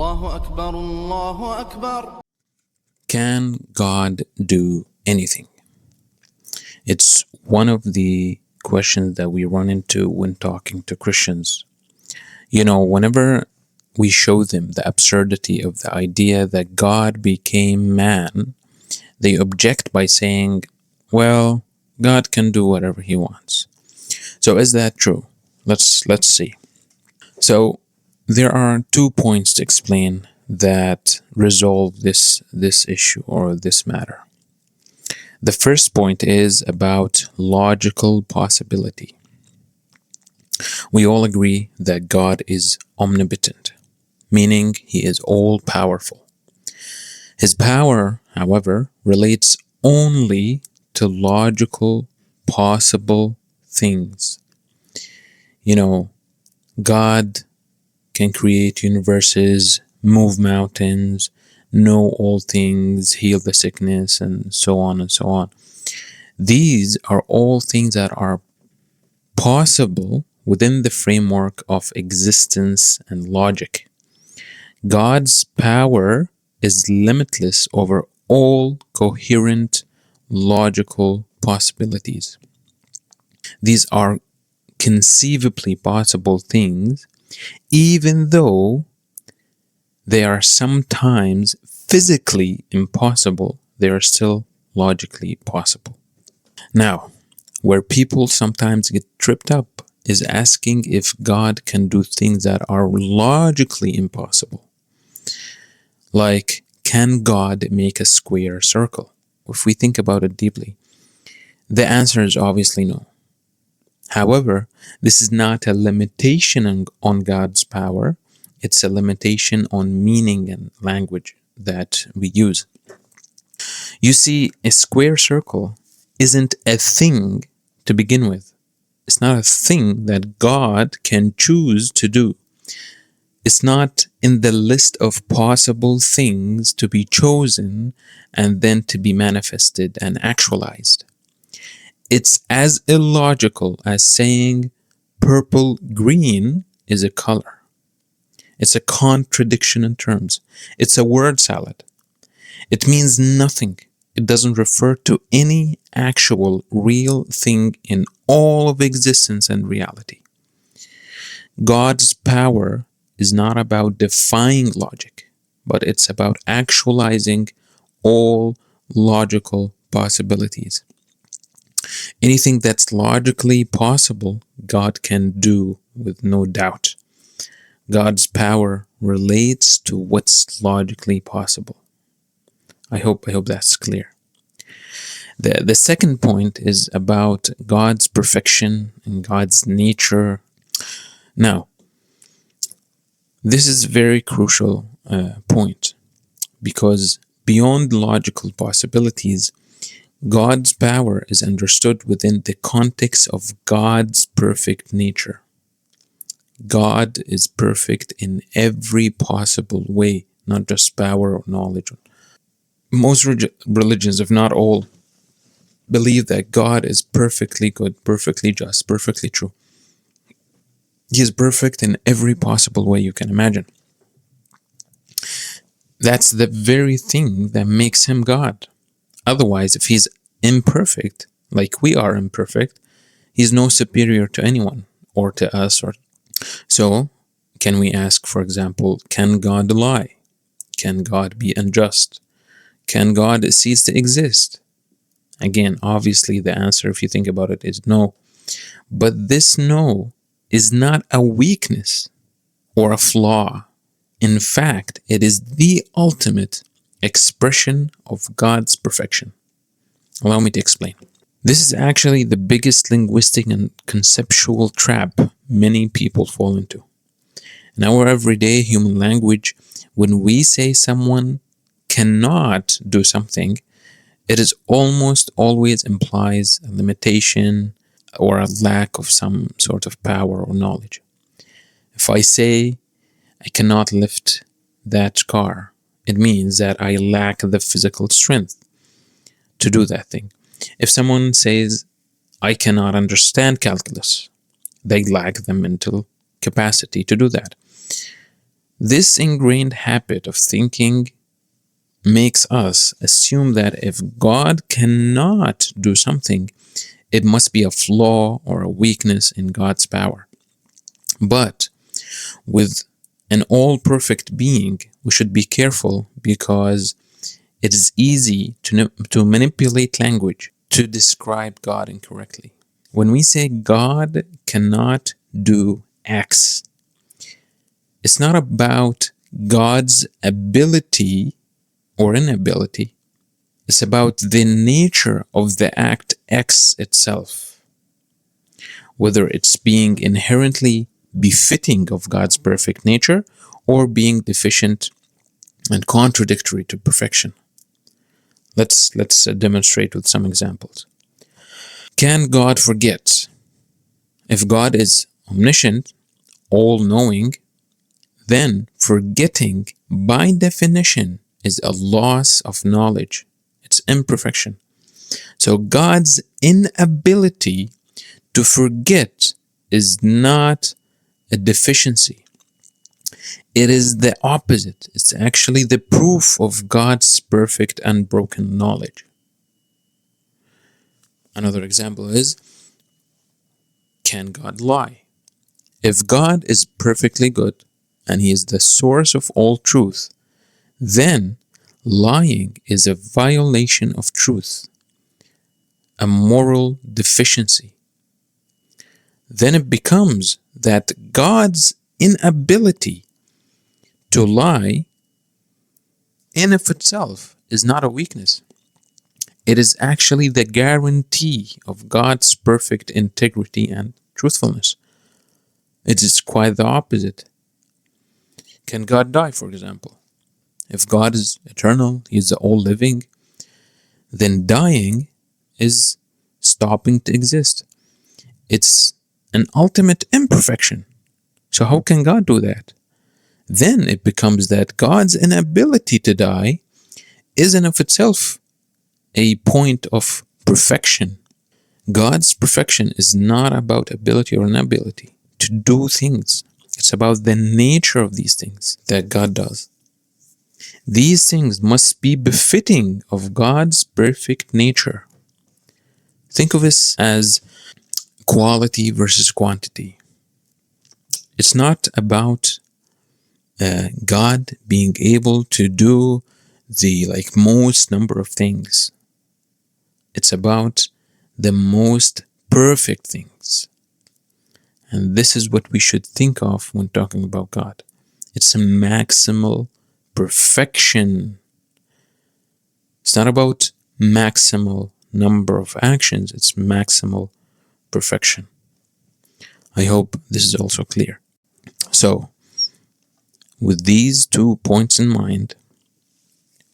الله أكبر الله أكبر. Can God do anything? It's one of the questions that we run into when talking to Christians. You know, whenever we show them the absurdity of the idea that God became man, they object by saying, well, God can do whatever he wants. So is that true? Let's see. So there are 2 points to explain that resolve this issue or this matter. The first point is about logical possibility. We all agree that God is omnipotent, meaning he is all-powerful. His power, however, relates only to logical, possible things. You know, God can create universes, move mountains, know all things, heal the sickness, and so on and so on. These are all things that are possible within the framework of existence and logic. God's power is limitless over all coherent logical possibilities. These are conceivably possible things, even though they are sometimes physically impossible, they are still logically possible. Now, where people sometimes get tripped up is asking if God can do things that are logically impossible. Like, can God make a square circle? If we think about it deeply, the answer is obviously no. However, this is not a limitation on God's power. It's a limitation on meaning and language that we use. You see, a square circle isn't a thing to begin with. It's not a thing that God can choose to do. It's not in the list of possible things to be chosen and then to be manifested and actualized. It's as illogical as saying purple green is a color. It's a contradiction in terms. It's a word salad. It means nothing. It doesn't refer to any actual real thing in all of existence and reality. God's power is not about defying logic, but it's about actualizing all logical possibilities. Anything that's logically possible, God can do with no doubt. God's power relates to what's logically possible. I hope that's clear. The second point is about God's perfection and God's nature. Now, this is a very crucial point, because beyond logical possibilities, God's power is understood within the context of God's perfect nature. God is perfect in every possible way, not just power or knowledge. Most religions, if not all, believe that God is perfectly good, perfectly just, perfectly true. He is perfect in every possible way you can imagine. That's the very thing that makes him God. Otherwise, if he's imperfect, like we are imperfect, he's no superior to anyone or to us. So, can we ask, for example, can God lie? Can God be unjust? Can God cease to exist? Again, obviously the answer, if you think about it, is no. But this no is not a weakness or a flaw. In fact, it is the ultimate expression of God's perfection. Allow me to explain. This is actually the biggest linguistic and conceptual trap many people fall into. In our everyday human language, when we say someone cannot do something, it is almost always implies a limitation or a lack of some sort of power or knowledge. If I say I cannot lift that car, it means that I lack the physical strength to do that thing. If someone says I cannot understand calculus, they lack the mental capacity to do that. This ingrained habit of thinking makes us assume that if God cannot do something, it must be a flaw or a weakness in God's power. But with an all-perfect being, we should be careful because it is easy to manipulate language to describe God incorrectly. When we say God cannot do X, it's not about God's ability or inability. It's about the nature of the act X itself, whether it's being inherently befitting of God's perfect nature or being deficient and contradictory to perfection. Let's demonstrate with some examples. Can God forget? If God is omniscient, all-knowing, then forgetting by definition is a loss of knowledge. It's imperfection. So God's inability to forget is not a deficiency. It is the opposite. It's actually the proof of God's perfect unbroken knowledge. Another example is, can God lie? If God is perfectly good and He is the source of all truth, then lying is a violation of truth, a moral deficiency. Then it becomes that God's inability to lie in of itself is not a weakness. It is actually the guarantee of God's perfect integrity and truthfulness. It is quite the opposite. Can God die, for example? If God is eternal, He is the all-living, then dying is stopping to exist. It's an ultimate imperfection. So how can God do that? Then it becomes that God's inability to die is in of itself a point of perfection. God's perfection is not about ability or inability to do things. It's about the nature of these things that God does. These things must be befitting of God's perfect nature. Think of this as quality versus quantity. It's not about God being able to do the most number of things. It's about the most perfect things. And this is what we should think of when talking about God. It's a maximal perfection. It's not about maximal number of actions, it's maximal perfection. I hope this is also clear. So, with these 2 points in mind,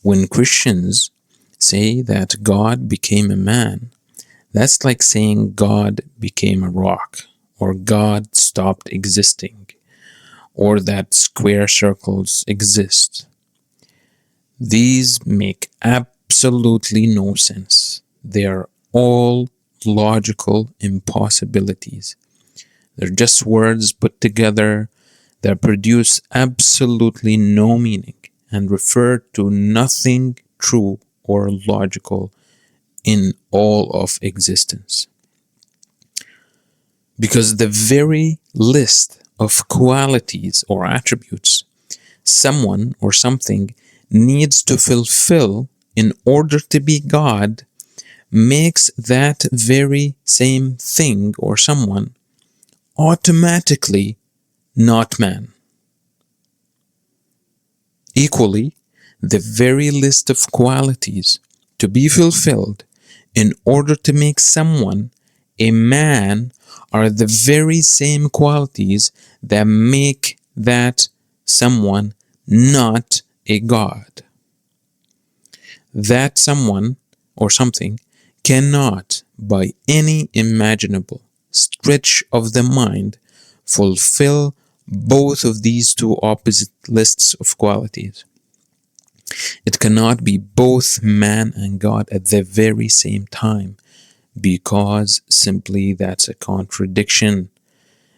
when Christians say that God became a man, that's like saying God became a rock, or God stopped existing, or that square circles exist. These make absolutely no sense. They are all logical impossibilities. They're just words put together that produce absolutely no meaning and refer to nothing true or logical in all of existence. Because the very list of qualities or attributes someone or something needs to fulfill in order to be God makes that very same thing or someone automatically not man. Equally, the very list of qualities to be fulfilled in order to make someone a man are the very same qualities that make that someone not a God. That someone or something cannot, by any imaginable stretch of the mind, fulfill both of these two opposite lists of qualities. It cannot be both man and God at the very same time, because simply that's a contradiction.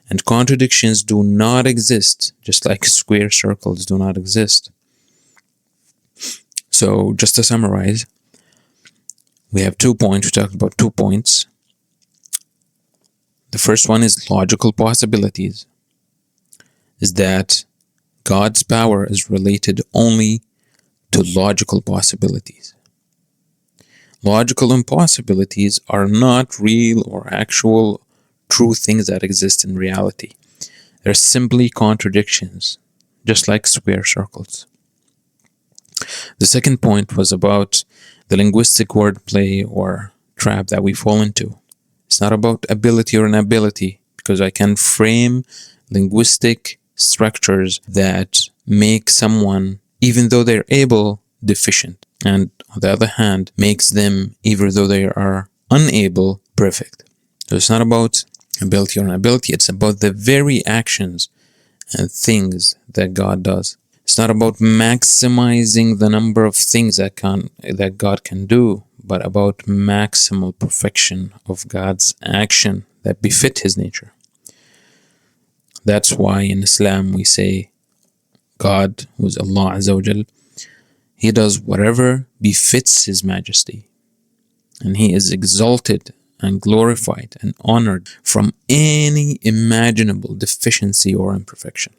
And contradictions do not exist, just like square circles do not exist. So just to summarize, we have 2 points. We talked about 2 points. The first one is logical possibilities, is that God's power is related only to logical possibilities. Logical impossibilities are not real or actual true things that exist in reality. They're simply contradictions, just like square circles. The second point was about the linguistic wordplay or trap that we fall into. It's not about ability or inability, because I can frame linguistic structures that make someone, even though they're able, deficient, and on the other hand, makes them, even though they are unable, perfect. So it's not about ability or inability, it's about the very actions and things that God does. It's not about maximizing the number of things that God can do, but about maximal perfection of God's action that befit His nature. That's why in Islam we say God, who is Allah Azza wa Jal, He does whatever befits His majesty, and He is exalted and glorified and honored from any imaginable deficiency or imperfection.